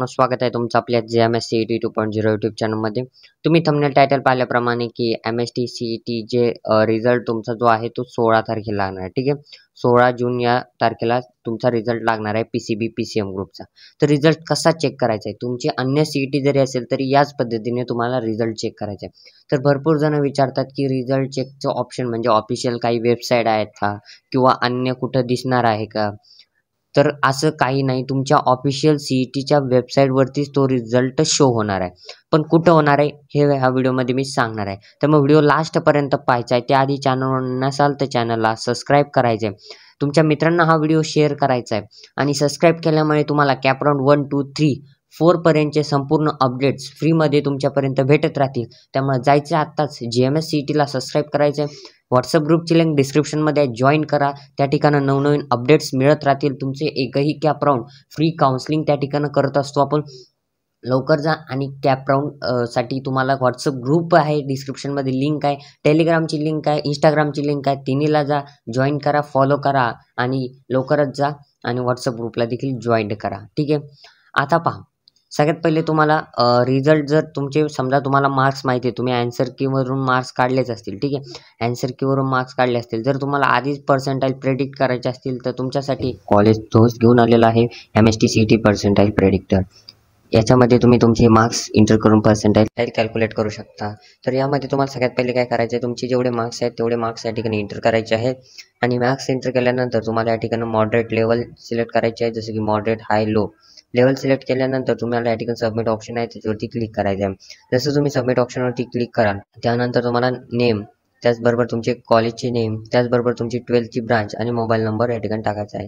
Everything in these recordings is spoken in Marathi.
स्वागत आहे तुमचं आपल्या JMS CET 2.0 यूट्यूब चॅनलमध्ये. तुम्ही थंबनेल टायटल पाहिल्याप्रमाणे की MST CET जे रिझल्ट तुमचा जो आहे तो 16 तारखेला लागणार आहे. ठीक आहे, 16 जून या तारखेला तुमचा रिझल्ट लागणार आहे PCB PCM ग्रुपचा. तर रिझल्ट कसा चेक करायचा आहे, तुमची अन्य CET जरी असेल तरी याच पद्धतीने तुम्हाला रिझल्ट चेक करायचा आहे. तर भरपूर जण विचारतात की रिझल्ट चेकचं ऑप्शन म्हणजे ऑफिशियल काही वेबसाईट आहेत का किंवा अन्य कुठं दिसणार आहे का. तर असं काही नाही, तुमच्या ऑफिशियल CETच्या वेबसाईटवरतीच तो रिझल्ट शो होणार आहे. पण कुठं होणार आहे हे ह्या व्हिडिओमध्ये मी सांगणार आहे. तर मग व्हिडिओ लास्टपर्यंत पाहायचा आहे. त्याआधी चॅनलवर नसाल तर चॅनलला सबस्क्राईब करायचं आहे, तुमच्या मित्रांना हा व्हिडिओ शेअर करायचा आहे आणि सबस्क्राईब केल्यामुळे तुम्हाला कॅपराउंड 1, 2, 3, 4 पर्यंतचे संपूर्ण अपडेट्स फ्रीमध्ये तुमच्यापर्यंत भेटत राहतील. त्यामुळे जायचं आत्ताच JMS CETला सबस्क्राईब करायचं आहे. व्हॉट्सअप ग्रुपची लिंक डिस्क्रिप्शनमध्ये आहे, जॉईन करा. त्या ठिकाणी नवनवीन अपडेट्स मिळत राहतील. तुमचे एकही कॅप राऊंड फ्री काउन्सिलिंग त्या ठिकाणी करत असतो आपण. लवकर जा आणि कॅप राऊंड साठी तुम्हाला व्हॉट्सअप ग्रुप आहे, डिस्क्रिप्शनमध्ये लिंक आहे, टेलिग्रामची लिंक आहे, इंस्टाग्रामची लिंक आहे. तिन्हीला जा, जॉईन करा, फॉलो करा आणि लवकरच जा आणि व्हॉट्सअप ग्रुपला देखील जॉईन करा. ठीक आहे, आता पहा. सगळ्यात पहिले तुम्हाला रिझल्ट जर तुमचे समजा तुम्हाला मार्क्स माहिती आहे, तुम्ही आन्सर कीवरून मार्क्स काढलेच असतील. ठीक आहे, आन्सर कीवरून मार्क्स काढले असतील. जर तुम्हाला आधीच पर्सेंटाईल प्रेडिक्ट करायचे असतील तर तुमच्यासाठी कॉलेज तोच घेऊन आलेला आहे MST CET पर्सेंटाईल प्रेडिक्टर. याच्यामध्ये तुम्ही तुमचे मार्क्स इंटर करून पर्सेंटाईल कॅल्क्युलेट करू शकता. तर यामध्ये तुम्हाला सगळ्यात पहिले काय करायचं आहे, तुमचे जेवढे मार्क्स आहेत तेवढे मार्क्स या ठिकाणी इंटर करायचे आहेत आणि मार्क्स इंटर केल्यानंतर तुम्हाला या ठिकाणी मॉडरेट लेवल सिलेक्ट करायचे आहे, जसं की मॉडरेट, हाय, लो लेवल सिलेक्ट केल्यानंतर तुम्हाला या ठिकाणी सबमिट ऑप्शन आहे त्याच्यावरती क्लिक करायचं आहे. जसं तुम्ही सबमिट ऑप्शनवरती क्लिक कराल त्यानंतर तुम्हाला नेम, त्याचबरोबर तुमचे कॉलेजचे नेम, त्याचबरोबर तुमची 12th ब्रांच आणि मोबाईल नंबर या ठिकाणी टाकायचा आहे.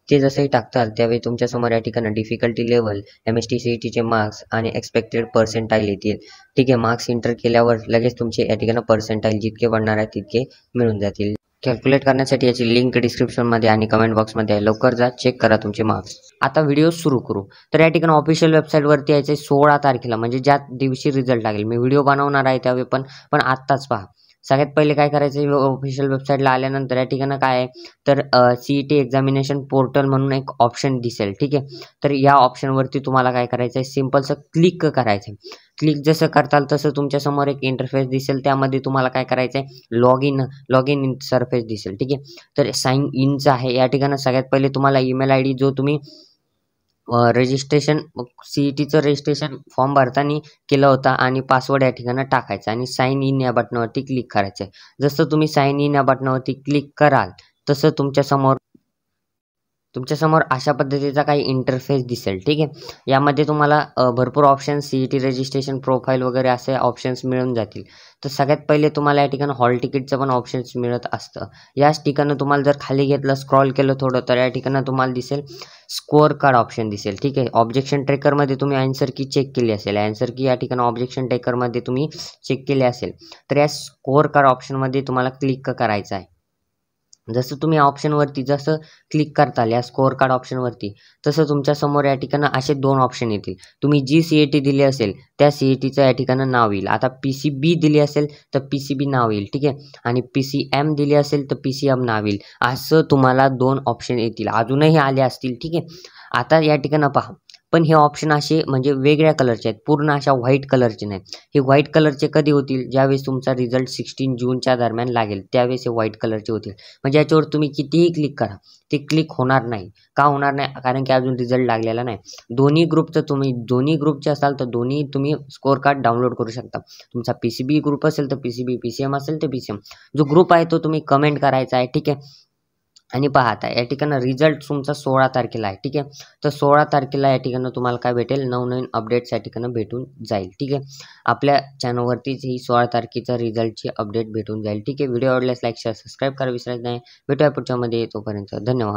ते जसंही टाकताल त्यावेळी तुमच्यासमोर या ठिकाणी डिफिकल्टी लेवल, MST CETचे मार्क्स आणि एक्सपेक्टेड पर्सेंटाईल येतील. ठीक आहे, मार्क्स इंटर केल्यावर लगेच तुमचे या ठिकाणी पर्सेंटाईल जितके वाढणार आहेत तितके मिळून जातील. कॅल्क्युलेट करण्यासाठी याची लिंक डिस्क्रिप्शनमध्ये आणि कमेंट बॉक्समध्ये आहे, लवकर जा, चेक करा तुमचे मार्क्स. आता व्हिडिओ सुरू करू. तर या ठिकाणी ऑफिशियल वेबसाईटवरती यायचं आहे 16 तारखेला, म्हणजे ज्या दिवशी रिझल्ट लागेल. मी व्हिडिओ बनवणार आहे त्यावेळी पण आत्ताच पहा. सगळ्यात पहिले काय करायचं, ऑफिशियल वेबसाईटला आल्यानंतर या ठिकाणी काय आहे तर CET एक्झामिनेशन पोर्टल म्हणून एक ऑप्शन दिसेल. ठीक आहे, तर या ऑप्शनवरती तुम्हाला काय करायचं आहे, सिम्पलचं क्लिक करायचं आहे. क्लिक जसं करताल तसं तुमच्यासमोर एक इंटरफेस दिसेल. त्यामध्ये तुम्हाला काय करायचं आहे, लॉग इन इंटरफेस दिसेल. ठीक आहे, तर साइन इनचं आहे. या ठिकाणी सगळ्यात पहिले तुम्हाला ईमेल ID जो तुम्ही रजिस्ट्रेशन CETचं रजिस्ट्रेशन फॉर्म भरताना केला होता आणि पासवर्ड या ठिकाणी टाकायचा आणि साइन इन या बटनावरती क्लिक करायचं आहे. जसं तुम्ही साइन इन या बटनावरती क्लिक कराल तसं तुमच्यासमोर अशा पद्धतीचा काही इंटरफेस दिसेल. ठीक आहे, यामध्ये तुम्हाला भरपूर ऑप्शन्स, CET रजिस्ट्रेशन, प्रोफाईल वगैरे असे ऑप्शन्स मिळून जातील. तर सगळ्यात पहिले तुम्हाला या ठिकाणी हॉल तिकीटचं पण ऑप्शन्स मिळत असतं. याच ठिकाणी तुम्हाला जर खाली घेतलं, स्क्रॉल केलं थोडं, तर या ठिकाणी तुम्हाला दिसेल स्कोअर कार्ड ऑप्शन दिसेल. ठीक आहे, ऑब्जेक्शन ट्रेकरमध्ये तुम्ही आन्सर की चेक केली असेल, आन्सर की या ठिकाणी ऑब्जेक्शन ट्रेकरमध्ये तुम्ही चेक केली असेल, तर या स्कोअर कार्ड ऑप्शनमध्ये तुम्हाला क्लिक करायचं आहे. जसं तुम्ही ऑप्शनवरती जसं क्लिक करताल या स्कोअर कार्ड ऑप्शनवरती, तसं तुमच्यासमोर या ठिकाणी असे 2 ऑप्शन येतील. तुम्ही जी CET दिली असेल त्या CETचं या ठिकाणी नाव येईल. आता PCB दिली असेल तर PCB नाव येईल. ठीक आहे, आणि PCM दिली असेल तर PCM नाव येईल. असं तुम्हाला 2 ऑप्शन येतील, अजूनही आले असतील. ठीक आहे, आता या ठिकाणी पहा. पण हे ऑप्शन असे म्हणजे वेगळ्या कलरचे आहेत, पूर्ण अशा व्हाईट कलरचे नाहीत. हे व्हाईट कलरचे कधी होतील, ज्यावेळेस तुमचा रिझल्ट 16 जूनच्या दरम्यान लागेल त्यावेळेस हे व्हाईट कलरचे होतील. म्हणजे याच्यावर तुम्ही कितीही क्लिक करा ते क्लिक होणार नाही. का होणार नाही, कारण की अजून रिझल्ट लागलेला नाही. दोन्ही ग्रुपचे असाल तर दोन्ही तुम्ही स्कोअर कार्ड डाउनलोड करू शकता. तुमचा PCB ग्रुप असेल तर PCB, PCM असेल तर PCM. जो ग्रुप आहे तो तुम्ही कमेंट करायचा आहे. ठीक आहे, आणि पहा आता या ठिकाणी रिझल्ट तुमचा 16 तारखेला आहे. ठीक आहे, तर 16 तारखेला या ठिकाणी तुम्हाला काय भेटेल, नवनवीन अपडेट्स या ठिकाणी भेटून जाईल. ठीक आहे, आपल्या चॅनलवरतीच ही 16 तारखेचा रिझल्टची अपडेट भेटून जाईल. ठीक आहे, व्हिडिओ आवडल्यास लाईक, शेअर, सबस्क्राईब करा विसरायचं नाही. भेटूया पुढच्यामध्ये, तोपर्यंत धन्यवाद.